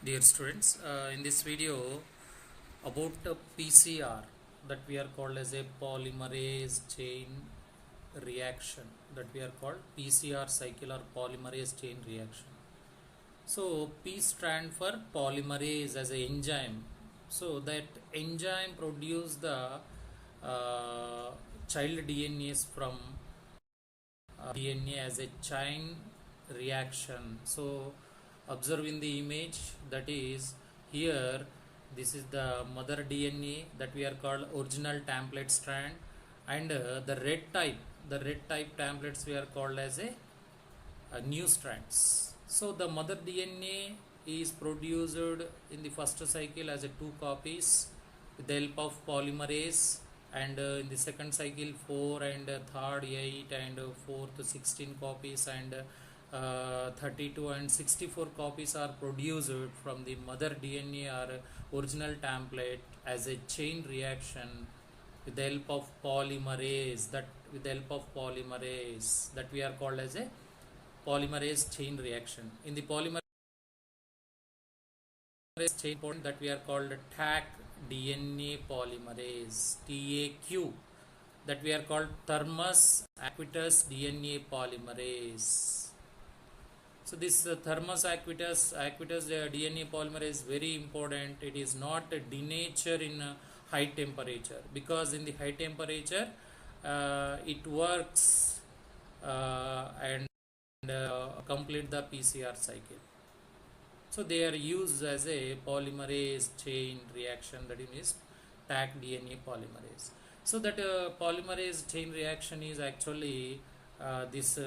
Dear students, in this video about PCR, that we are called as a polymerase chain reaction, that we are called PCR cycle or polymerase chain reaction. So P stand for polymerase as an enzyme. So that enzyme produce the child DNAs from DNA as a chain reaction. So observe in the image, that is here, this is the mother DNA that we are called original template strand, and the red type templates we are called as a new strands. So the mother DNA is produced in the first cycle as a 2 copies with the help of polymerase, and in the second cycle 4 and third 8 and fourth 16 copies, and 32 and 64 copies are produced from the mother DNA or original template as a chain reaction with the help of polymerase, that we are called as a polymerase chain reaction. In the polymerase chain point, that we are called TAC DNA polymerase, TAQ, that we are called thermus aqueous DNA polymerase. So this thermus aqueous DNA polymerase is very important. It is not denature in high temperature, because in the high temperature it works and complete the PCR cycle. So they are used as a polymerase chain reaction, that is TAC DNA polymerase. So that polymerase chain reaction is actually this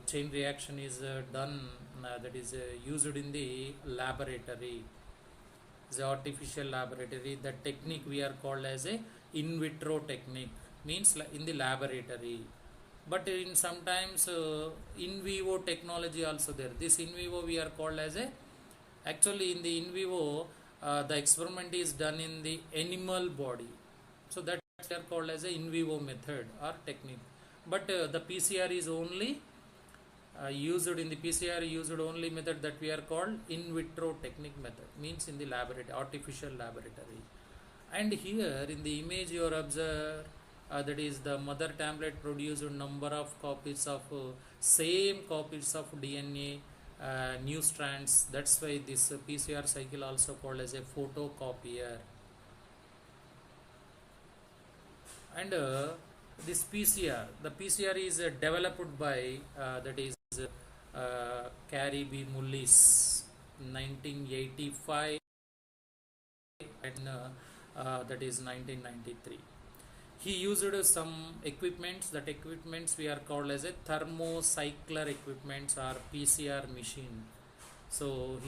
chain reaction is done, that is used in the laboratory, the artificial laboratory. The technique we are called as a in vitro technique, means in the laboratory. But in sometimes in vivo technology also there. This in vivo we are called as a, actually in the in vivo the experiment is done in the animal body, so that they are called as a in vivo method or technique. But the PCR is only used in the PCR used only method that we are called in vitro technique method, means in the laboratory, artificial laboratory. And here in the image you are observe, that is the mother template produced number of copies of same copies of DNA, new strands. That's why this PCR cycle also called as a photocopier. And this PCR, the PCR is developed by that is Carey B. Mullis, 1985, and that is 1993. He used some equipments. That equipments we are called as a thermocycler equipments or PCR machine. So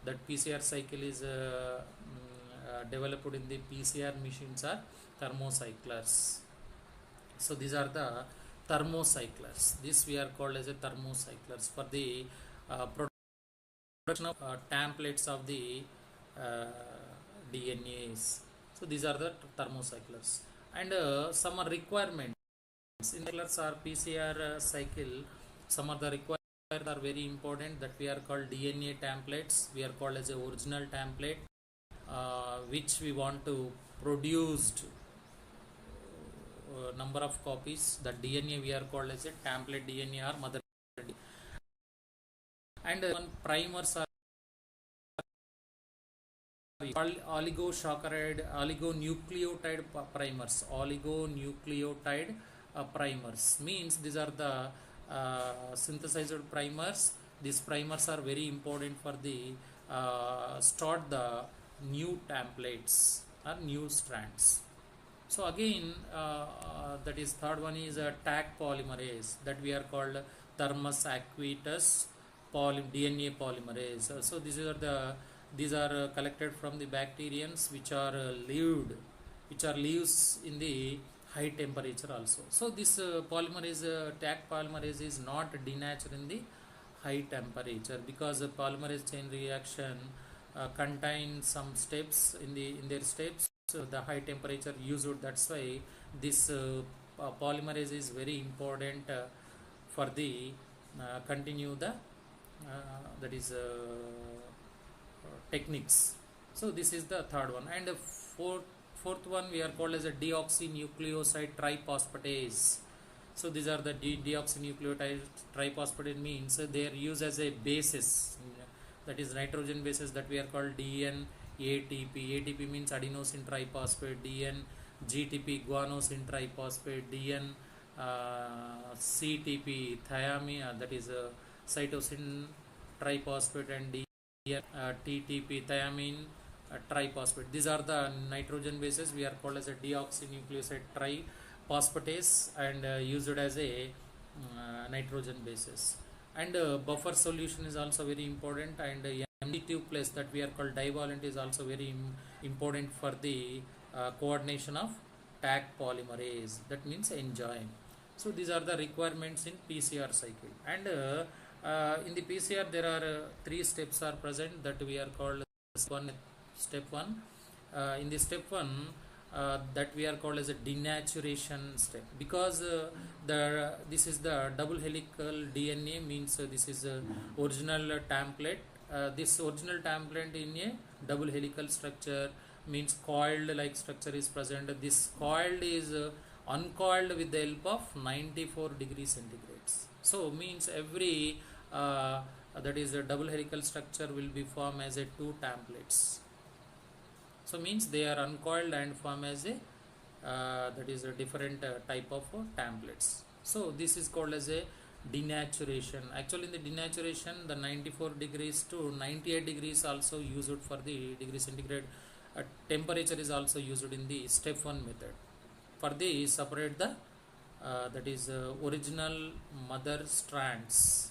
that PCR cycle is developed in the PCR machines are thermocyclers. So these are the thermocyclers. This we are called as a thermocyclers for the production of templates of the DNAs. So these are the thermocyclers. And some are requirements in the PCR cycle. Some of the requirements are very important, that we are called DNA templates. We are called as a original template which we want to produce number of copies. The DNA we are called as a template DNA or mother DNA. And primers are oligonucleotide primers. Oligonucleotide primers means these are the synthesized primers. These primers are very important for the start the new templates or new strands. So again that is third one is a TAC polymerase, that we are called thermus aqueous DNA polymerase. So these are collected from the bacteriums which are lives in the high temperature also. So this polymerase TAC polymerase is not denatured in the high temperature, because the polymerase chain reaction contains some steps in their steps. So the high temperature used. That's why this polymerase is very important for the continue the that is techniques. So this is the third one. And the fourth one we are called as a deoxynucleoside triphosphatase. So these are the deoxynucleotide triphosphatase, means they are used as a basis, that is nitrogen basis, that we are called DN-ATP. ATP means adenosine triphosphate, DN-GTP guanosine triphosphate, DN-CTP thiamine, that is cytosine triphosphate, and TTP thiamine triphosphate. These are the nitrogen bases. We are called as a deoxynucleoside triphosphatase and used as a nitrogen bases. And buffer solution is also very important, and MD2 plus, that we are called divalent, is also very important for the coordination of TAC polymerase, that means enzyme. So these are the requirements in PCR cycle. And in the PCR there are three steps are present, that we are called step 1. In the step 1, that we are called as a denaturation step, because this is the double helical DNA, means this is original template. This original template in a double helical structure, means coiled like structure is present. This coiled is uncoiled with the help of 94 degrees centigrades. So means every that is a double helical structure will be formed as a two templates. So means they are uncoiled and form as a that is a different type of templates. So this is called as a denaturation. Actually in the denaturation, the 94 degrees to 98 degrees also used for the degree centigrade temperature is also used in the step 1 method for the separate the that is original mother strands.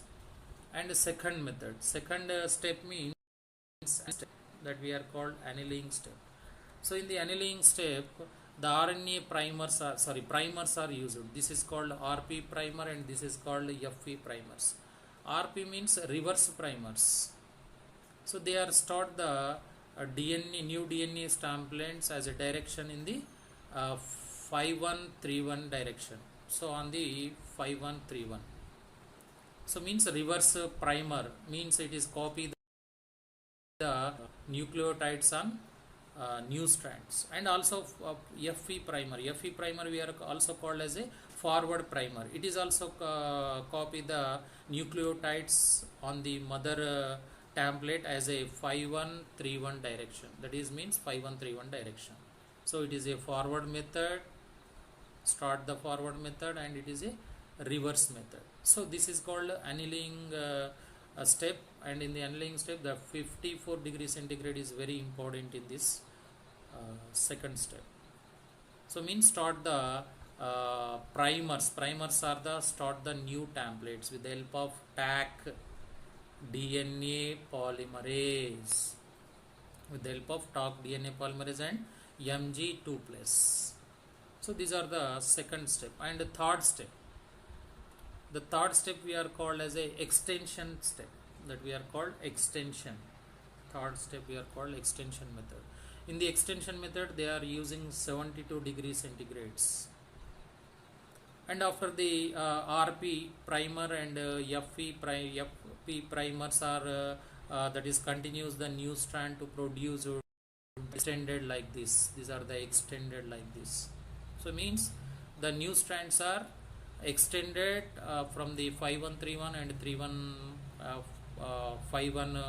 And the second method, second step means that we are called annealing step. So in the annealing step, the RNA primers are used. This is called RP primer and this is called FP primers. RP means reverse primers. So they are stored the DNA, new DNA stamplets as a direction in the 5131 direction. So on the 5131. So means reverse primer means it is copy the nucleotides on new strands. And also FE primer. FE primer we are also called as a forward primer. It is also copy the nucleotides on the mother template as a 5131 direction. That is means 5131 direction. So it is a forward method, start the forward method, and it is a reverse method. So this is called annealing step, and in the annealing step the 54 degrees centigrade is very important in this second step. So means start the primers are the start the new templates with the help of TAC DNA polymerase, with the help of TAC DNA polymerase and MG2 plus. So these are the second step. And the third step, we are called as a extension step, that we are called extension. Third step we are called extension method. In the extension method they are using 72 degrees centigrades. And after the RP primer and FP primers are that is continues the new strand to produce extended like this. These are the extended like this. So means the new strands are extended from the 5131 and 3151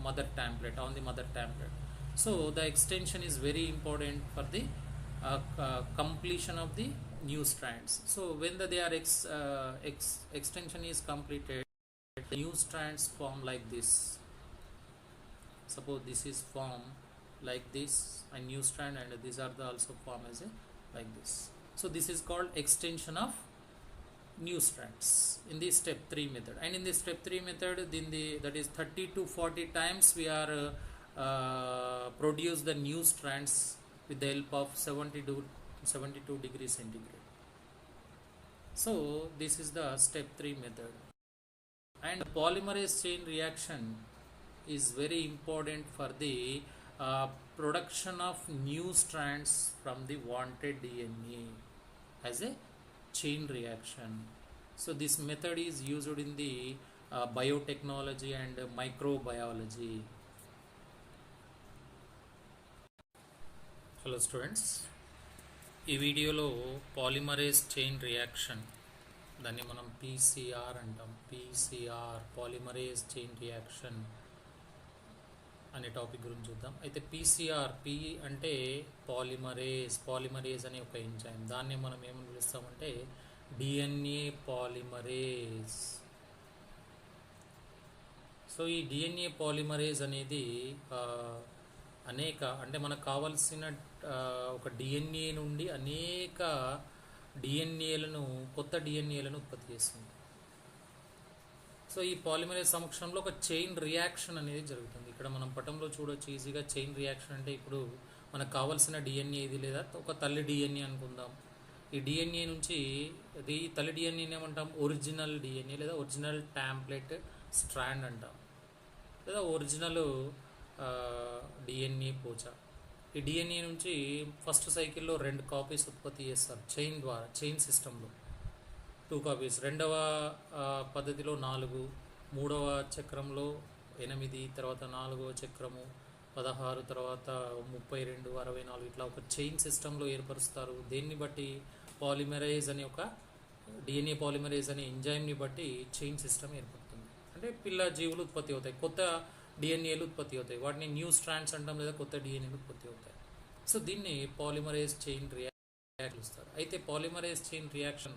mother template on the mother template. So the extension is very important for the completion of the new strands. So when their extension is completed, the new strands form like this. Suppose this is form like this, a new strand, and these are the also form as a like this. So this is called extension of new strands in the step 3 method. And in the step 3 method, that is 30 to 40 times we are produce the new strands with the help of 72 degrees centigrade. So this is the step 3 method. And the polymerase chain reaction is very important for the production of new strands from the wanted DNA as a chain reaction. So this method is used in the biotechnology and microbiology. Hello students, ఈ వీడియోలో polymerase chain reaction, దాన్ని మనం PCR అంటాం. PCR polymerase chain reaction అనే topic గురించి చూద్దాం. అయితే PCR, P అంటే పాలిమరేస్ అనే ఒక ఎంజైమ్. దాన్ని మనం ఏమని పిలుస్తామంటే డిఎన్ఏ పాలిమరేస్. సో ఈ డిఎన్ఏ పాలిమరేజ్ అనేది అంటే మనకు కావాల్సిన ఒక డిఎన్ఏ నుండి అనేక కొత్త డిఎన్ఏలను ఉత్పత్తి చేస్తుంది. సో ఈ పాలిమరేజ్ సమక్షంలో ఒక చైన్ రియాక్షన్ అనేది జరుగుతుంది. ఇక్కడ మనం పటంలో చూడొచ్చు ఈజీగా. చైన్ రియాక్షన్ అంటే ఇప్పుడు మనకు కావాల్సిన డిఎన్ఏ ఇది, లేదా ఒక తల్లి డిఎన్ఏ అనుకుందాం. ఈ డిఎన్ఏ నుంచి తల్లి డిఎన్ఏని ఏమంటాం? ఒరిజినల్ డిఎన్ఏ లేదా ఒరిజినల్ టాంప్లెట్ స్ట్రాండ్ అంటాం, లేదా ఒరిజినల్ డిఎన్ఏ పోచ. ఈ డిఎన్ఏ నుంచి ఫస్ట్ సైకిల్లో 2 కాపీస్ ఉత్పత్తి చేస్తారు చైన్ ద్వారా, చైన్ సిస్టంలో 2 కాపీస్. రెండవ పద్ధతిలో 4, మూడవ చక్రంలో 8, తర్వాత 4వ చక్రము 16, తర్వాత 32, 64, ఇట్లా ఒక చైన్ సిస్టంలో ఏర్పరుస్తారు. దేన్ని బట్టి? పాలిమరేజ్ అనే ఒక డిఎన్ఏ పాలిమరేజ్ అనే ఎంజైమ్ని బట్టి చైన్ సిస్టమ్ ఏర్పడుతుంది. అంటే పిల్ల జీవులు ఉత్పత్తి అవుతాయి, కొత్త డిఎన్ఏలు ఉత్పత్తి అవుతాయి. వాటిని న్యూ స్ట్రాండ్స్ అంటాం, లేదా కొత్త డిఎన్ఏలు ఉత్పత్తి అవుతాయి. సో దీన్ని పాలిమరేజ్ చైన్ రియాక్షన్ పిలుస్తారు. అయితే పాలిమరేజ్ చైన్ రియాక్షన్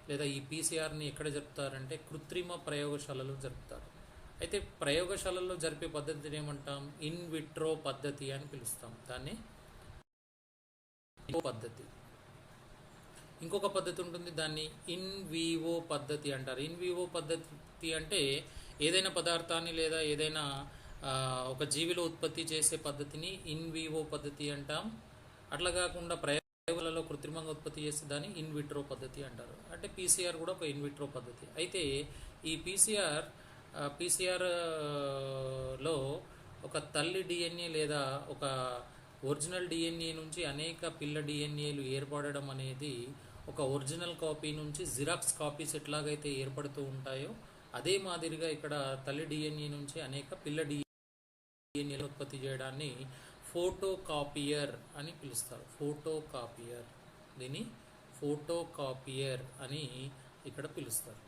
లేదా ఈ పీసీఆర్ని ఎక్కడ జరుపుతారంటే కృత్రిమ ప్రయోగశాలలో జరుపుతారు. అయితే ప్రయోగశాలల్లో జరిపే పద్ధతిని ఏమంటాం? ఇన్ విట్రో పద్ధతి అని పిలుస్తాం. దాన్ని పద్ధతి. ఇంకొక పద్ధతి ఉంటుంది, దాన్ని ఇన్ వివో పద్ధతి అంటారు. ఇన్ వివో పద్ధతి అంటే ఏదైనా పదార్థాన్ని లేదా ఏదైనా ఒక జీవిలో ఉత్పత్తి చేసే పద్ధతిని ఇన్ వివో పద్ధతి అంటాం. అట్లా కాకుండా ప్రయోగాలలో కృత్రిమంగా ఉత్పత్తి చేసే దాన్ని ఇన్ విట్రో పద్ధతి అంటారు. అంటే పీసీఆర్ కూడా ఒక ఇన్ విట్రో పద్ధతి. అయితే ఈ పీసీఆర్లో ఒక తల్లి డిఎన్ఏ లేదా ఒక ఒరిజినల్ డిఎన్ఏ నుంచి అనేక పిల్ల డిఎన్ఏలు ఏర్పడడం అనేది ఒక ఒరిజినల్ కాపీ నుంచి జిరాక్స్ కాపీస్ ఎట్లాగైతే ఏర్పడుతూ ఉంటాయో అదే మాదిరిగా ఇక్కడ తల్లి డిఎన్ఏ నుంచి అనేక పిల్ల డిఎన్ఏలు ఉత్పత్తి చేయడాన్ని ఫోటోకాపియర్ అని పిలుస్తారు. ఫోటోకాపియర్, దీన్ని ఫోటోకాపియర్ అని ఇక్కడ పిలుస్తారు.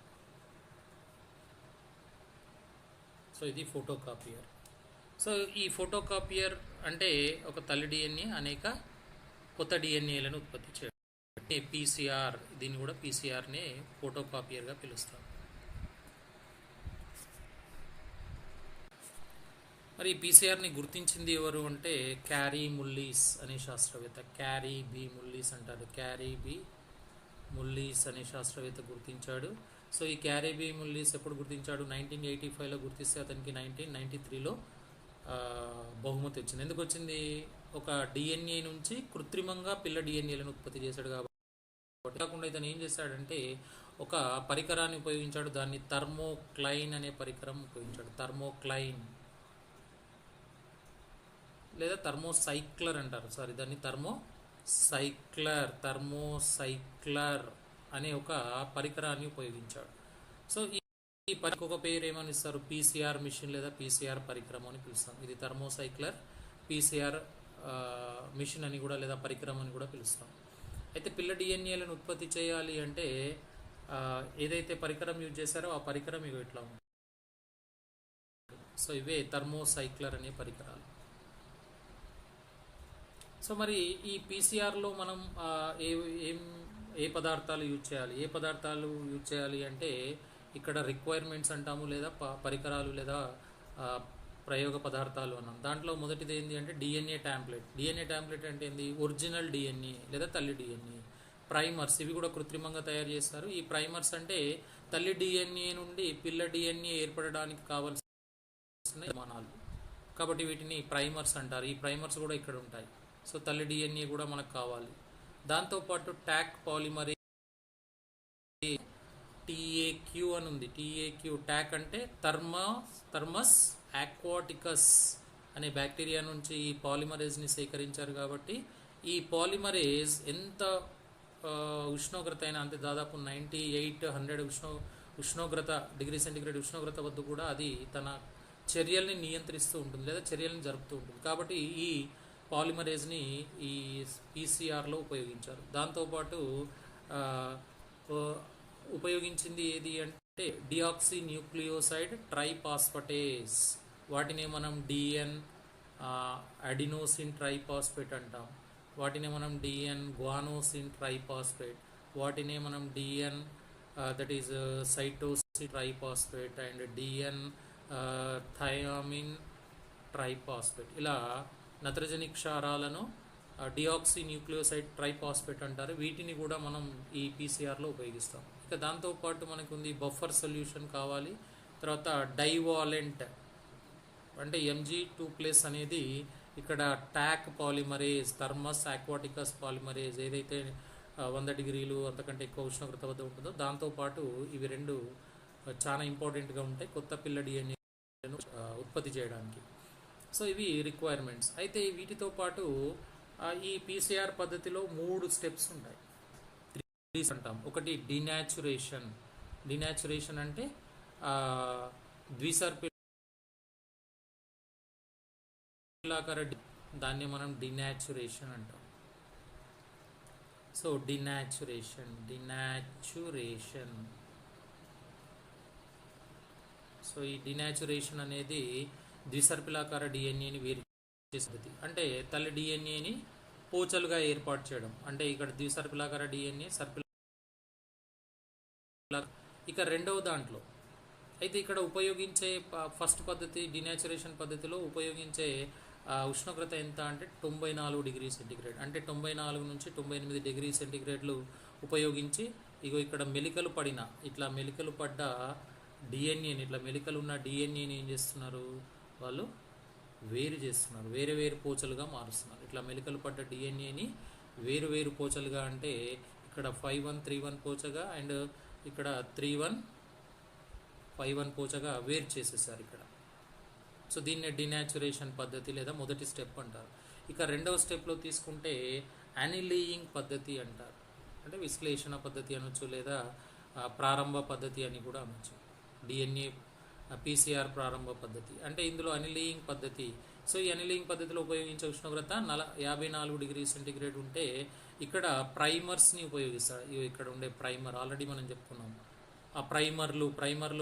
సో ఇది ఫోటోకాపియర్. సో ఈ ఫోటోకాపియర్ అంటే ఒక తల్లి డిఎన్ఏ అనేక కొత్త డిఎన్ఏలను ఉత్పత్తి చేయడం. పీసీఆర్, దీన్ని కూడా పీసీఆర్నే ఫోటోకాపియర్గా పిలుస్తారు. మరి ఈ పీసీఆర్ని గుర్తించింది ఎవరు అంటే క్యారీ ముల్లీస్ అనే శాస్త్రవేత్త. క్యారీ బి ముల్లీస్ అంటారు. క్యారీ బి ముల్లీస్ అనే శాస్త్రవేత్త గుర్తించాడు. సో ఈ క్యారీ బి ముల్లీస్ ఎప్పుడు గుర్తించాడు? 1985లో గుర్తిస్తే అతనికి 1993లో బహుమతి వచ్చింది. ఎందుకు వచ్చింది? ఒక డిఎన్ఏ నుంచి కృత్రిమంగా పిల్ల డిఎన్ఏలను ఉత్పత్తి చేశాడు కాబట్టి. కాకుండా ఇతను ఏం చేశాడంటే ఒక పరికరాన్ని ఉపయోగించాడు. దాన్ని థర్మోక్లైన్ అనే పరికరం ఉపయోగించాడు. థర్మోక్లైన్ లేదా థర్మోసైక్లర్ అంటారు. దాన్ని థర్మోసైక్లర్ అనే ఒక పరికరాన్ని ఉపయోగించాడు. సో ఈ ఒక పేరు ఏమని ఇస్తారు? పీసీఆర్ మిషన్ లేదా పీసీఆర్ పరికరం అని పిలుస్తాం. ఇది థర్మోసైక్లర్ పీసీఆర్ మిషన్ అని కూడా లేదా పరికరం అని కూడా పిలుస్తాం. అయితే పిల్ల డిఎన్ఏలను ఉత్పత్తి చేయాలి అంటే ఏదైతే పరికరం యూజ్ చేశారో ఆ పరికరం ఇవి ఇట్లా ఉంది. సో ఇవే థర్మోసైక్లర్ అనే పరికరాలు. సో మరి ఈ పీసీఆర్లో మనం ఏ పదార్థాలు యూజ్ చేయాలి అంటే ఇక్కడ రిక్వైర్మెంట్స్ అంటాము, లేదా పరికరాలు లేదా ప్రయోగ పదార్థాలు అన్నాం. దాంట్లో మొదటిది ఏంటి అంటే డిఎన్ఏ టాంప్లెట్. డిఎన్ఏ టాంప్లెట్ అంటే ఏంది? ఒరిజినల్ డిఎన్ఏ లేదా తల్లి డిఎన్ఏ. ప్రైమర్స్, ఇవి కూడా కృత్రిమంగా తయారు చేస్తారు. ఈ ప్రైమర్స్ అంటే తల్లి డిఎన్ఏ నుండి పిల్ల డిఎన్ఏ ఏర్పడడానికి కావాల్సిన నిర్మాణాలు, కాబట్టి వీటిని ప్రైమర్స్ అంటారు. ఈ ప్రైమర్స్ కూడా ఇక్కడ ఉంటాయి. సో తల్లి డిఎన్ఏ కూడా మనకు కావాలి. దాంతోపాటు టాక్ పాలిమరేజ్ టీఏక్యూ అని ఉంది. టీఏక్యూ, టాక్ అంటే థర్మస్ ఆక్వాటికస్ అనే బ్యాక్టీరియా నుంచి ఈ పాలిమరేజ్ని సేకరించారు. కాబట్టి ఈ పాలిమరేజ్ ఎంత ఉష్ణోగ్రత అయినా, అంటే దాదాపు 98-100 ఉష్ణోగ్రత డిగ్రీ సెంటిగ్రేడ్ ఉష్ణోగ్రత వద్ద కూడా అది తన చర్యల్ని నియంత్రిస్తూ ఉంటుంది లేదా చర్యల్ని జరుపుతూ ఉంటుంది. కాబట్టి ఈ పాలిమరేజ్ని ఈ పీసీఆర్లో ఉపయోగించారు. దాంతోపాటు ఆ, ఓ- ఉపయోగించింది ఏది అంటే డిఆక్సీ న్యూక్లియోసైడ్ ట్రైపాస్పటేస్. వాటినే మనం డిఎన్ అడినోసిన్ ట్రైపాస్పేట్ అంటాం. వాటినే మనం డిఎన్ గ్వానోసిన్ ట్రైపాస్పేట్, వాటినే మనం D N that is cytosine triphosphate and D N thiamine triphosphate. ఇలా నత్రజని క్షారాలను డిఆక్సీ న్యూక్లియోసైడ్ ట్రైపాస్పేట్ అంటారు. వీటిని కూడా మనం ఈ పీసీఆర్లో ఉపయోగిస్తాం. ఇక దాంతోపాటు మనకు ఉంది బఫర్ సొల్యూషన్ కావాలి. తర్వాత డైవాలెంట్ అంటే MG2+ అనేది ఇక్కడ టాక్ పాలిమరేజ్, థర్మస్ ఆక్వాటికస్ పాలిమరేజ్ ఏదైతే 100 డిగ్రీలు అంతకంటే ఎక్కువ ఉష్ణోగ్రత వద్ద ఉంటుందో దాంతోపాటు ఇవి రెండు చాలా ఇంపార్టెంట్గా ఉంటాయి కొత్త పిల్ల డిఎన్ఏను ఉత్పత్తి చేయడానికి. సో ఇవి రిక్వైర్మెంట్స్. అయితే వీటితో పాటు ఈ పీసీఆర్ పద్ధతిలో 3 స్టెప్స్ ఉంటాయి, 3 అంటాం. ఒకటి డినాచురేషన్. డినాచురేషన్ అంటే ద్విసర్పిలాకార, దాన్ని మనం డినాచురేషన్ అంటాం. సో డినాచురేషన్. సో ఈ డినాచురేషన్ అనేది ద్విసర్పిలాకార డిఎన్ఏని వేరు చేసేది. అంటే తల్లి డిఎన్ఏని పోచలుగా ఏర్పాటు చేయడం. అంటే ఇక్కడ ద్విసర్పిలాకార డిఎన్ఏ సర్పిలా. ఇక రెండవ దాంట్లో అయితే ఇక్కడ ఉపయోగించే ఫస్ట్ పద్ధతి డినాచురేషన్ పద్ధతిలో ఉపయోగించే ఉష్ణోగ్రత ఎంత అంటే 94 డిగ్రీ సెంటీగ్రేడ్. అంటే 94 నుంచి 98 డిగ్రీ సెంటీగ్రేడ్లు ఉపయోగించి ఇగో ఇక్కడ మెలికలు పడిన, ఇట్లా మెలికలు పడ్డ డిఎన్ఏని, ఇట్లా మెలికలు ఉన్న డిఎన్ఏని ఏం చేస్తున్నారు వాళ్ళు వేరు చేస్తున్నారు, వేరే వేరు పోచలుగా మారుస్తున్నారు. ఇట్లా మెలికలు పడ్డ డిఎన్ఏని వేరు వేరు పోచలుగా, అంటే ఇక్కడ 5131 పోచగా అండ్ ఇక్కడ 3151 పోచగా వేరు చేసేసారు ఇక్కడ. సో దీన్ని డినాచురేషన్ పద్ధతి లేదా మొదటి స్టెప్ అంటారు. ఇక రెండవ స్టెప్లో తీసుకుంటే యానిలీయింగ్ పద్ధతి అంటారు. అంటే విశ్లేషణ పద్ధతి అనొచ్చు లేదా ప్రారంభ పద్ధతి అని కూడా అనొచ్చు. డిఎన్ఏ పీసీఆర్ ప్రారంభ పద్ధతి అంటే ఇందులో అనిలీయింగ్ పద్ధతి. సో ఈ అనిలీయింగ్ పద్ధతిలో ఉపయోగించే ఉష్ణోగ్రత 54 డిగ్రీ సెంటీగ్రేడ్ ఉంటే ఇక్కడ ప్రైమర్స్ని ఉపయోగిస్తారు. ఇక్కడ ఉండే ప్రైమర్ ఆల్రెడీ మనం చెప్పుకున్నాం. ఆ ప్రైమర్లు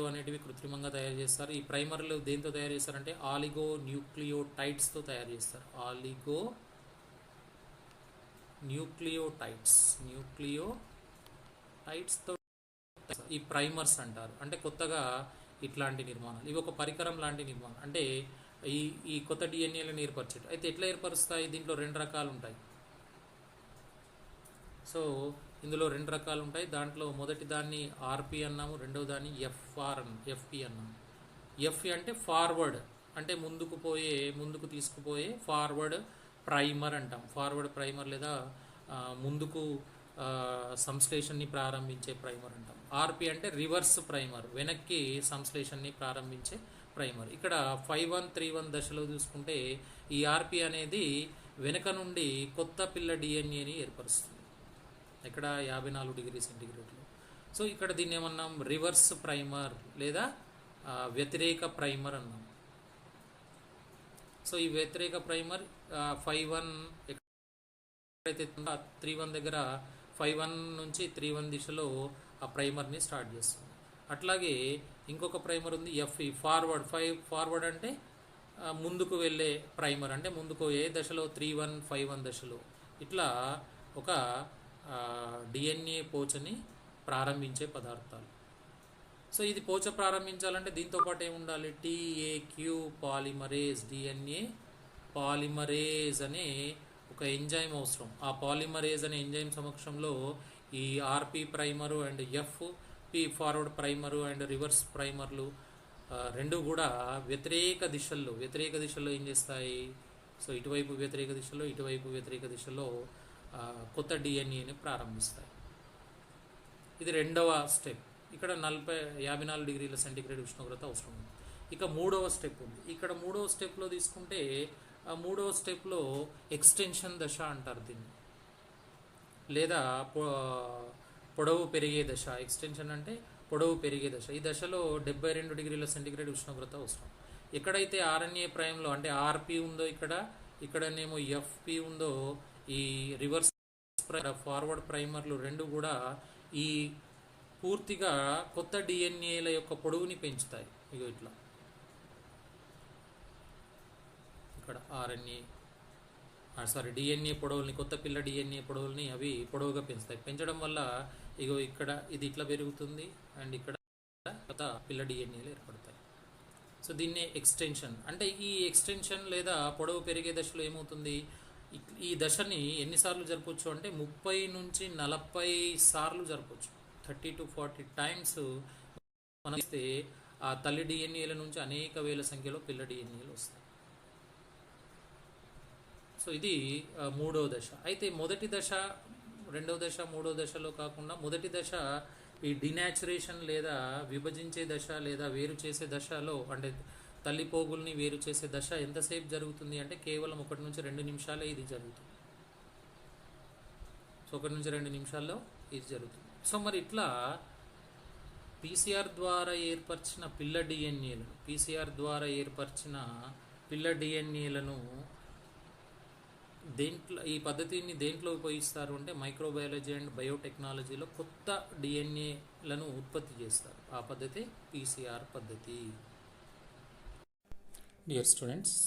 అనేటివి కృత్రిమంగా తయారు చేస్తారు. ఈ ప్రైమర్లు దేంతో తయారు చేస్తారంటే ఆలిగో న్యూక్లియోటైడ్స్తో తయారు చేస్తారు. ఆలిగో న్యూక్లియోటైడ్స్తో ఈ ప్రైమర్స్ అంటారు. అంటే కొత్తగా ఇట్లాంటి నిర్మాణాలు, ఇవి ఒక పరికరం లాంటి నిర్మాణం. అంటే ఈ కొత్త డిఎన్ఏలను ఏర్పరచేట. అయితే ఎట్లా ఏర్పరుస్తాయి? దీంట్లో 2 రకాలు ఉంటాయి. సో ఇందులో 2 రకాలు ఉంటాయి. దాంట్లో మొదటి దాన్ని ఆర్పి అన్నాము, రెండవ దాన్ని ఎఫ్పి అన్నాము. ఎఫ్ అంటే ఫార్వర్డ్, అంటే ముందుకు తీసుకుపోయే ఫార్వర్డ్ ప్రైమర్ అంటాం. ఫార్వర్డ్ ప్రైమర్ లేదా ముందుకు సంశ్లేషణని ప్రారంభించే ప్రైమర్ అంటాం. ఆర్పి అంటే రివర్స్ ప్రైమర్, వెనక్కి సంశ్లేషణని ప్రారంభించే ప్రైమర్. ఇక్కడ 5131 దశలో చూసుకుంటే ఈ ఆర్పి అనేది వెనక నుండి కొత్త పిల్ల డిఎన్ఏని ఏర్పరుస్తుంది. ఇక్కడ 54 డిగ్రీ సెంటీగ్రేడ్లో. సో ఇక్కడ దీన్ని ఏమన్నాం? రివర్స్ ప్రైమర్ లేదా వ్యతిరేక ప్రైమర్ అన్నాం. సో ఈ వ్యతిరేక ప్రైమర్ 51 ఎక్కడైతే 31 దగ్గర 51 నుంచి 31 దిశలో ఆ ప్రైమర్ని స్టార్ట్ చేస్తుంది. అట్లాగే ఇంకొక ప్రైమర్ ఉంది ఎఫ్ఈ ఫార్వర్డ్ అంటే ముందుకు వెళ్ళే ప్రైమర్, అంటే ముందుకు ఏ దశలో 3151 దశలో ఇట్లా ఒక డిఎన్ఏ పోచని ప్రారంభించే పదార్థాలు. సో ఇది పోచ ప్రారంభించాలంటే దీంతో పాటు ఏముండాలి? టీఏక్యూ పాలిమరేజ్, డిఎన్ఏ పాలిమరేజ్ అనే ఒక ఎంజైమ్ అవసరం. ఆ పాలిమరేజ్ అనే ఎంజైమ్ సమక్షంలో ఈ R P primer and F P forward primer and reverse ప్రైమర్లు రెండు కూడా వ్యతిరేక దిశల్లో ఏం చేస్తాయి? సో ఇటువైపు వ్యతిరేక దిశలో, ఇటువైపు వ్యతిరేక దిశలో కొత్త డిఎన్ఏని ప్రారంభిస్తాయి. ఇది రెండవ స్టెప్. ఇక్కడ 54 డిగ్రీల సెంటీగ్రేడ్ ఉష్ణోగ్రత అవసరం ఉంది. ఇక మూడవ స్టెప్ ఉంది. ఇక్కడ మూడవ స్టెప్లో తీసుకుంటే ఆ మూడవ స్టెప్లో ఎక్స్టెన్షన్ దశ అంటారు దీన్ని, లేదా పొడవు పెరిగే దశ. ఎక్స్టెన్షన్ అంటే పొడవు పెరిగే దశ. ఈ దశలో 72 డిగ్రీల సెంటీగ్రేడ్ ఉష్ణోగ్రత అవసరం. ఎక్కడైతే ఆర్ఎన్ఏ ప్రైమ్లో అంటే ఆర్పి ఉందో ఇక్కడ ఇక్కడనేమో ఎఫ్పి ఉందో, ఈ రివర్స్ ఫార్వర్డ్ ప్రైమర్లు రెండు కూడా ఈ పూర్తిగా కొత్త డిఎన్ఏల యొక్క పొడవుని పెంచుతాయి. ఇగో ఇట్లా ఇక్కడ ఆర్ఎన్ఏ డిఎన్ఏ పొడవుల్ని, కొత్త పిల్ల డిఎన్ఏ పొడవుల్ని అవి పొడవుగా పెంచుతాయి. పెంచడం వల్ల ఇగో ఇక్కడ ఇది ఇట్లా పెరుగుతుంది అండ్ ఇక్కడ కొత్త పిల్ల డిఎన్ఏలు ఏర్పడతాయి. సో దీన్నే ఎక్స్టెన్షన్ అంటే. ఈ ఎక్స్టెన్షన్ లేదా పొడవు పెరిగే దశలో ఏమవుతుంది, ఈ దశని ఎన్నిసార్లు జరపవచ్చు అంటే 30 నుంచి 40 సార్లు జరపవచ్చు. 30 to 40 టైమ్స్ మనం ఇస్తే ఆ తల్లి డిఎన్ఏల నుంచి అనేక వేల సంఖ్యలో పిల్ల డిఎన్ఏలు వస్తాయి. సో ఇది మూడవ దశ. అయితే మొదటి దశ, రెండవ దశ, మూడవ దశలో కాకుండా మొదటి దశ ఈ డినాచురేషన్ లేదా విభజించే దశ లేదా వేరు చేసే దశలో, అంటే తల్లి పోగుల్ని వేరు చేసే దశ ఎంతసేపు జరుగుతుంది అంటే కేవలం 1 నుంచి 2 నిమిషాలే ఇది జరుగుతుంది. సో 1 నుంచి 2 నిమిషాల్లో ఇది జరుగుతుంది. సో మరి ఇట్లా పీసీఆర్ ద్వారా ఏర్పరిచిన పిల్ల డిఎన్ఏలను దేంట్లో, ఈ పద్ధతిని దేంట్లో ఉపయోగిస్తారు అంటే మైక్రోబయాలజీ అండ్ బయోటెక్నాలజీలో కొత్త డిఎన్ఏలను ఉత్పత్తి చేస్తారు. ఆ పద్ధతి పీసీఆర్ పద్ధతి. Dear students,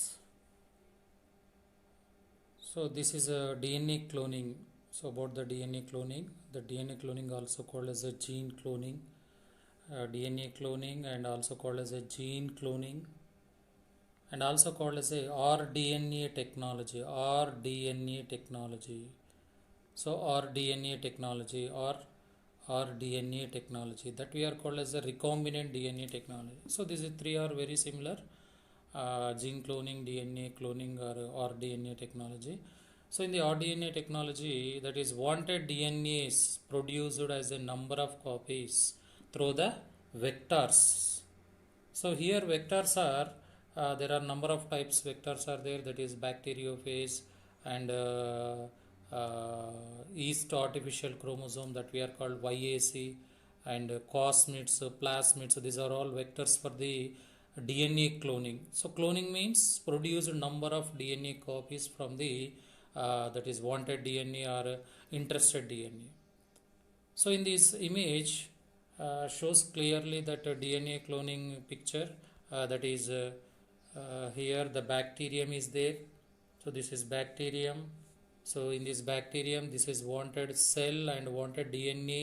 so this is a DNA cloning. So about the DNA cloning also called as a gene cloning, DNA cloning, and also called as a gene cloning, and also called as a rDNA technology. So rDNA technology that we are called as a recombinant DNA technology. So these three are very similar: gene cloning, DNA cloning, or rDNA technology. So in the rDNA technology, that is wanted DNA is produced as a number of copies through the vectors. So here vectors are there are number of types vectors are there, that is bacteriophage and yeast artificial chromosome that we are called YAC, and cosmids, plasmids. So these are all vectors for the DNA cloning. So cloning means produce a number of DNA copies from the that is wanted DNA or interested DNA. So in this image shows clearly that DNA cloning picture, that is here the bacterium is there. So this is bacterium. So in this bacterium, this is wanted cell and wanted DNA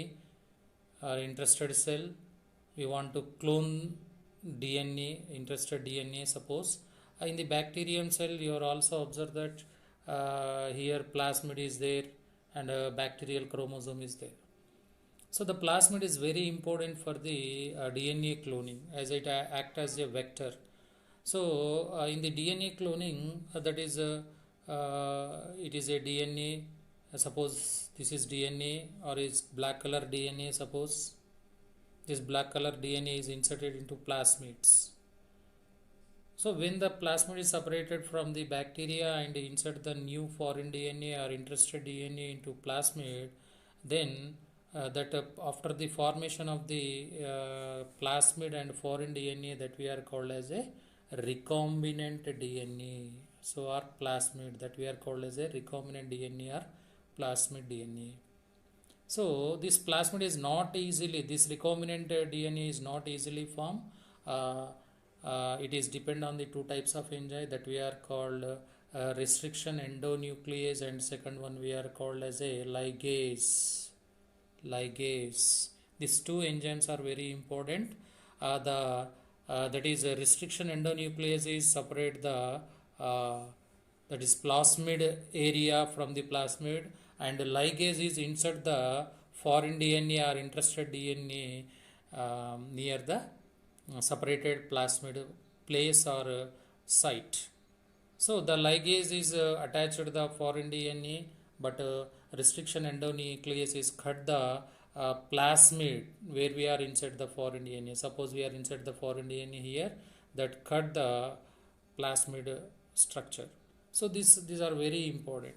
or interested cell. We want to clone DNA, interested DNA. Suppose in the bacterium cell, you are also observe that here plasmid is there and bacterial chromosome is there. So the plasmid is very important for the DNA cloning, as it act as a vector. So in the DNA cloning, that is it is a DNA. Suppose this is DNA or is black color DNA. Suppose this black color DNA is inserted into plasmids. So when the plasmid is separated from the bacteria and insert the new foreign DNA or interested DNA into plasmid, then after the formation of the plasmid and foreign DNA, that we are called as a recombinant DNA. So our plasmid that we are called as a recombinant DNA or plasmid DNA. So this plasmid is not easily, this recombinant DNA is not easily formed. It is depend on the two types of enzyme that we are called restriction endonuclease, and second one we are called as a ligase. These two enzymes are very important. That is a restriction endonuclease is separate the that is plasmid area from the plasmid, and ligase is insert the foreign DNA or interested DNA near the separated plasmid place or site. So the ligase is attached to the foreign DNA, but restriction endonuclease is cut the plasmid where we are inside the foreign DNA. Suppose we are inside the foreign DNA here, that cut the plasmid structure. So these are very important.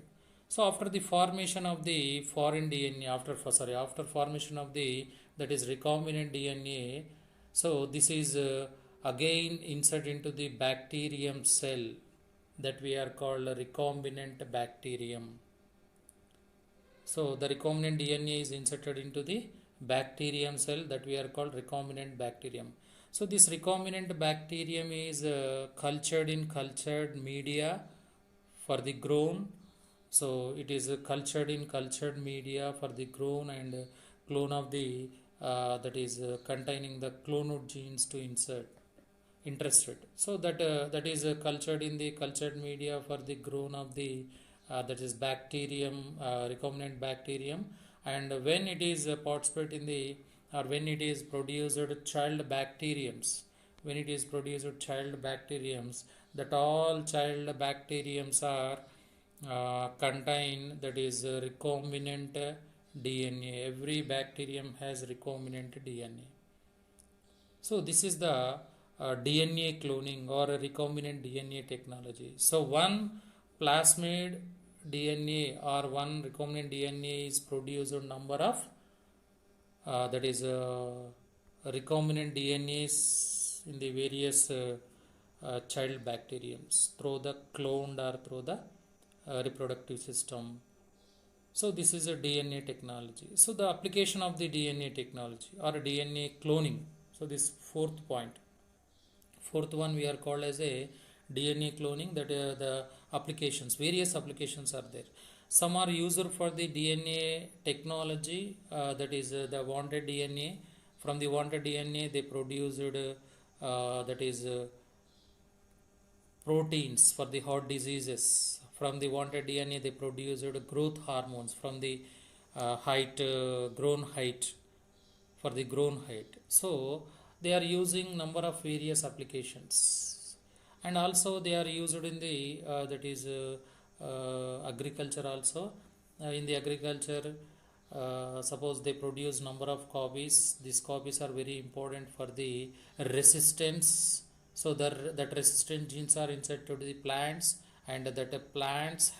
So after the formation of the foreign DNA, after formation of the that is recombinant DNA, so this is again insert into the bacterium cell. that we are called recombinant bacterium. So the recombinant DNA is inserted into the bacterium cell that we are called recombinant bacterium. So this recombinant bacterium is cultured in cultured media for the grown. So it is cultured in cultured media for the grown and clone of the that is containing the cloned genes to interested. So that is cultured in the cultured media for the grown of the that is bacterium, recombinant bacterium, and when it is participate in the or when it is produced child bacteriums, when it is produced child bacteriums, that all child bacteriums are contain that is recombinant DNA. Every bacterium has recombinant DNA. So this is the DNA cloning or a recombinant DNA technology. So one plasmid DNA or one recombinant DNA is produced a number of that is recombinant DNAs in the various child bacteriums through the cloned or through the reproductive system. So this is a DNA technology. So the application of the DNA technology or DNA cloning. So this fourth one we are called as a DNA cloning, that the applications, various applications are there. Some are used for the DNA technology, that is the wanted DNA. From the wanted DNA they produced that is proteins for the heart diseases. From the wanted DNA they produced growth hormones from the grown height, for the grown height. So they are using number of various applications, and also they are used in the that is agriculture also. In the agriculture, suppose they produce number of copies, these copies are very important for the resistance. So that resistant genes are inserted to the plants, and that plants